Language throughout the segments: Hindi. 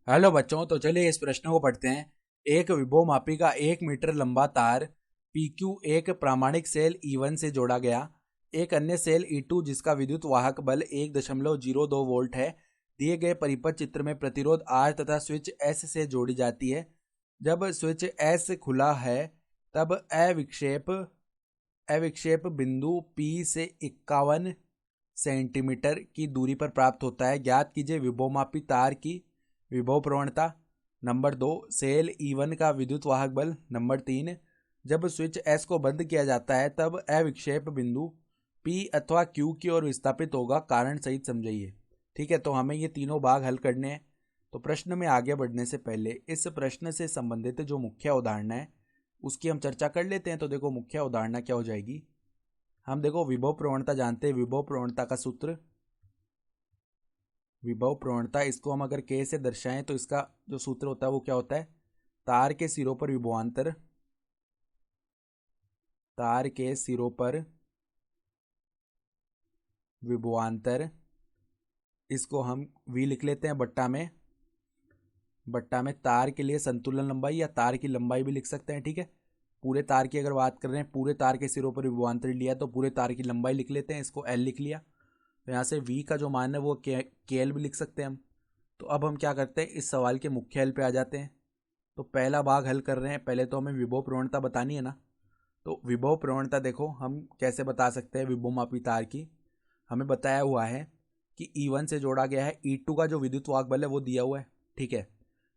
हेलो बच्चों, तो चलिए इस प्रश्न को पढ़ते हैं। एक विभवमापी का 1 मीटर लंबा तार PQ एक प्रामाणिक सेल E1 से जोड़ा गया। एक अन्य सेल E2 जिसका विद्युत वाहक बल 1.02 वोल्ट है, दिए गए परिपथ चित्र में प्रतिरोध R तथा स्विच S से जोड़ी जाती है। जब स्विच S खुला है तब अविक्षेप बिंदु P से 51 सेंटीमीटर की दूरी पर प्राप्त होता है। ज्ञात कीजिए विभवमापी तार की विभव प्रवणता। नंबर 2, सेल E1 का विद्युत वाहक बल। नंबर 3, जब स्विच S को बंद किया जाता है तब अविक्षेप बिंदु P अथवा Q की ओर विस्थापित होगा। कारण सहित समझाइए। ठीक है, तो हमें ये तीनों भाग हल करने हैं। तो प्रश्न में आगे बढ़ने से पहले इस प्रश्न से संबंधित जो मुख्य उदाहरण है उसकी हम चर्चा कर लेते हैं। तो देखो, मुख्य उदाहरण क्या हो जाएगी। हम देखो विभव प्रवणता जानते हैं। विभव प्रवणता का सूत्र, विभव प्रवणता, इसको हम अगर K से दर्शाएं तो इसका जो सूत्र होता है वो क्या होता है। तार के सिरों पर विभवांतर, तार के सिरों पर विभवांतर, इसको हम V लिख लेते हैं बट्टा में तार के लिए संतुलन लंबाई या तार की लंबाई भी लिख सकते हैं। ठीक है, पूरे तार की अगर बात कर रहे हैं, पूरे तार के सिरों पर विभवांतर लिया तो पूरे तार की लंबाई लिख लेते हैं, इसको L लिख लिया। तो यहाँ से V का जो मान है वो KL भी लिख सकते हैं हम। तो अब हम क्या करते हैं, इस सवाल के मुख्य हल पे आ जाते हैं। तो पहला भाग हल कर रहे हैं। पहले तो हमें विभव प्रवणता बतानी है ना। तो विभव प्रवणता देखो हम कैसे बता सकते हैं। विभवमापी तार की हमें बताया हुआ है कि E1 से जोड़ा गया है। E2 का जो विद्युत वाहक बल है वो दिया हुआ है। ठीक है,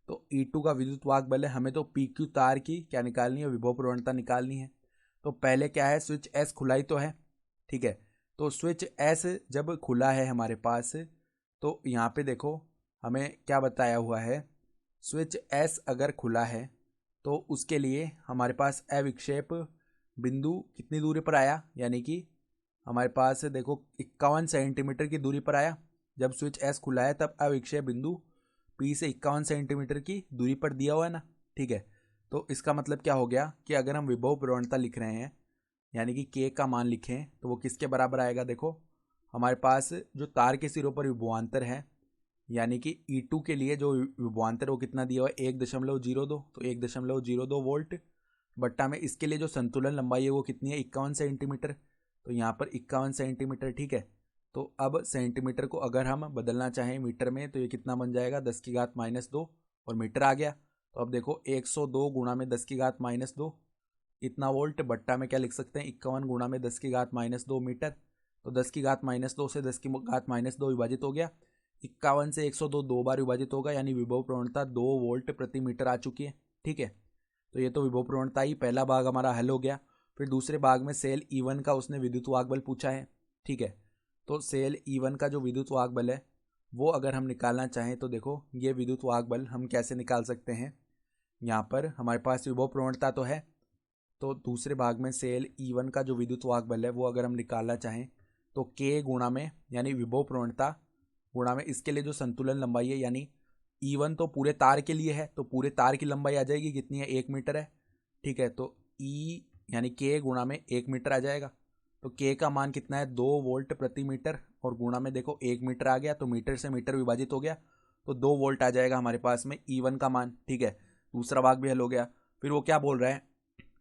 तो E2 का विद्युत वाहक बल है, हमें तो PQ तार की क्या निकालनी है, विभव प्रवणता निकालनी है। तो पहले क्या है, स्विच S खुला ही तो है। ठीक है, तो स्विच S जब खुला है हमारे पास, तो यहाँ पे देखो हमें क्या बताया हुआ है। स्विच S अगर खुला है तो उसके लिए हमारे पास अविक्षेप बिंदु कितनी दूरी पर आया, यानी कि हमारे पास देखो 51 सेंटीमीटर की दूरी पर आया। जब स्विच S खुला है तब अविक्षेप बिंदु P से 51 सेंटीमीटर की दूरी पर दिया हुआ है ना। ठीक है, तो इसका मतलब क्या हो गया कि अगर हम विभव प्रवणता लिख रहे हैं यानी कि K का मान लिखें तो वो किसके बराबर आएगा। देखो हमारे पास जो तार के सिरों पर विभवांतर है यानी कि E2 के लिए जो विभवांतर वो कितना दिया हुआ है, 1.02। तो 1.02 वोल्ट बट्टा में इसके लिए जो संतुलन लंबाई है वो कितनी है, 51 सेंटीमीटर। तो यहाँ पर 51 सेंटीमीटर। ठीक है, तो अब सेंटीमीटर को अगर हम बदलना चाहें मीटर में तो ये कितना बन जाएगा, 10⁻²। और मीटर आ गया। तो अब देखो 102 गुणा में 10⁻², इतना वोल्ट बट्टा में क्या लिख सकते हैं, 51 गुणा में 10⁻² मीटर। तो 10⁻² से 10⁻² विभाजित हो गया। 51 से 102 दो बार विभाजित होगा, यानी विभव प्रवणता 2 वोल्ट प्रति मीटर आ चुकी है। ठीक है, तो ये तो विभव प्रवणता ही पहला भाग हमारा हल हो गया। फिर दूसरे भाग में सेल E1 का उसने विद्युत वाहक बल पूछा है। ठीक है, तो सेल E1 का जो विद्युत वाहक बल है वो अगर हम निकालना चाहें तो देखो ये विद्युत वाहक बल हम कैसे निकाल सकते हैं। यहाँ पर हमारे पास विभव प्रवणता तो है, तो दूसरे भाग में सेल E1 का जो विद्युत वाहक बल है वो अगर हम निकालना चाहें तो K गुणा में, यानी विभव प्रवणता गुणा में इसके लिए जो संतुलन लंबाई है, यानी E1 तो पूरे तार के लिए है तो पूरे तार की लंबाई आ जाएगी, कितनी है, 1 मीटर है। ठीक है, तो E यानी K गुणा में 1 मीटर आ जाएगा। तो K का मान कितना है, 2 वोल्ट प्रति मीटर, और गुणा में देखो 1 मीटर आ गया तो मीटर से मीटर विभाजित हो गया तो 2 वोल्ट आ जाएगा हमारे पास में E1 का मान। ठीक है, दूसरा भाग भी हल हो गया। फिर वो क्या बोल रहा है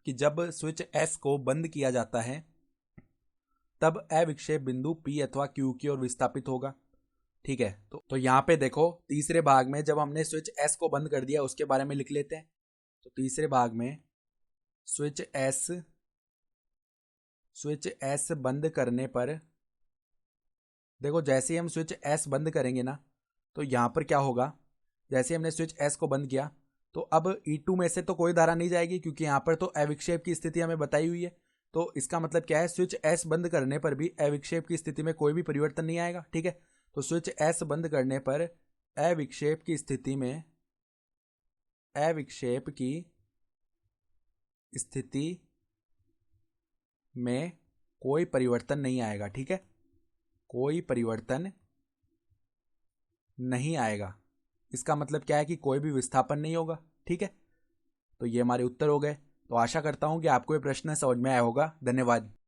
कि जब स्विच S को बंद किया जाता है तब अविक्षेप बिंदु P अथवा Q की ओर विस्थापित होगा। ठीक है, तो यहाँ पे देखो तीसरे भाग में जब हमने स्विच S को बंद कर दिया उसके बारे में लिख लेते हैं। तो तीसरे भाग में स्विच S बंद करने पर देखो, जैसे ही हम स्विच S बंद करेंगे ना तो यहाँ पर क्या होगा, जैसे हमने स्विच S को बंद किया तो अब E2 में से तो कोई धारा नहीं जाएगी क्योंकि यहाँ पर तो अविक्षेप की स्थिति हमें बताई हुई है। तो इसका मतलब क्या है, स्विच S बंद करने पर भी अविक्षेप की स्थिति में कोई भी परिवर्तन नहीं आएगा। ठीक है, तो स्विच S बंद करने पर अविक्षेप की स्थिति में अविक्षेप की स्थिति में कोई परिवर्तन नहीं आएगा। ठीक है, कोई परिवर्तन नहीं आएगा। इसका मतलब क्या है कि कोई भी विस्थापन नहीं होगा। ठीक है, तो ये हमारे उत्तर हो गए। तो आशा करता हूं कि आपको ये प्रश्न समझ में आया होगा। धन्यवाद।